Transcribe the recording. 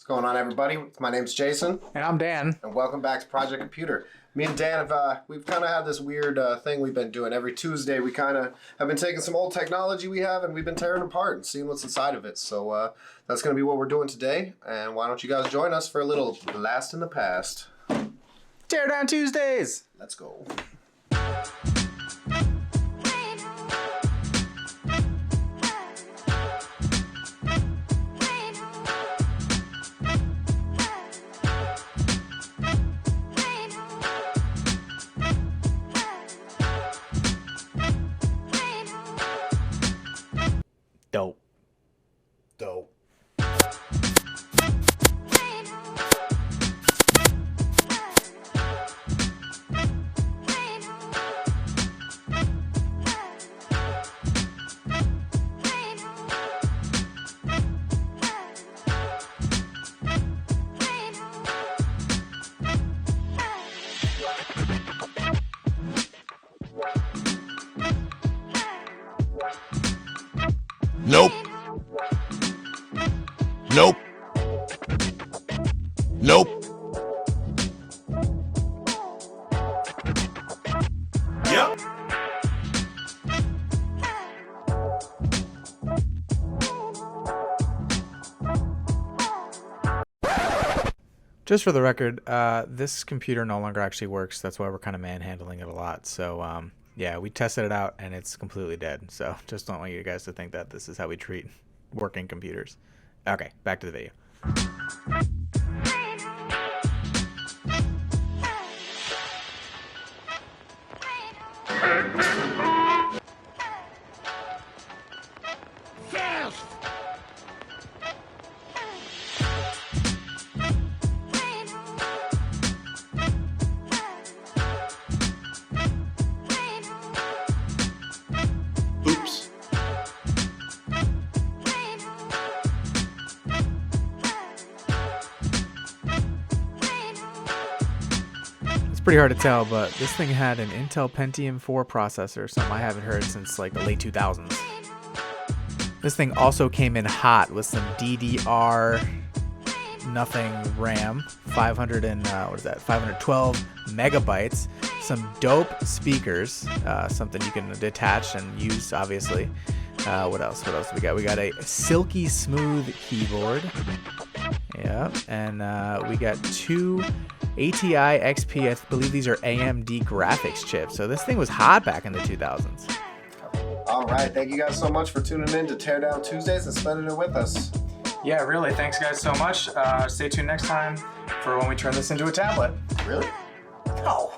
going on, everybody? My name's Jason. And I'm Dan. And welcome back to Project Computer. Me and Dan we've kind of had this weird thing we've been doing. Every Tuesday, we kind of have been taking some old technology we have and we've been tearing it apart and seeing what's inside of it. So that's going to be what we're doing today. And why don't you guys join us for a little blast in the past? TearDown Tuesdays! Let's go. Dope. Dope. Nope. Nope. Nope. Yep. Just for the record, this computer no longer actually works. That's why we're kind of manhandling it a lot. So, yeah, we tested it out and it's completely dead. So just don't want you guys to think that this is how we treat working computers. Okay, back to the video. Oops. It's pretty hard to tell, but this thing had an Intel Pentium 4 processor, something I haven't heard since like the late 2000s. This thing also came in hot with some DDR nothing RAM, 512 megabytes, some dope speakers, something you can detach and use, obviously. What else do we got? We got a silky smooth keyboard. Yeah, and we got two ATI XP, I believe these are AMD graphics chips. So this thing was hot back in the 2000s. All right. Thank you guys so much for tuning in to TearDown Tuesdays and spending it with us. Yeah, really. Thanks, guys, so much. Stay tuned next time for when we turn this into a tablet. Really? No.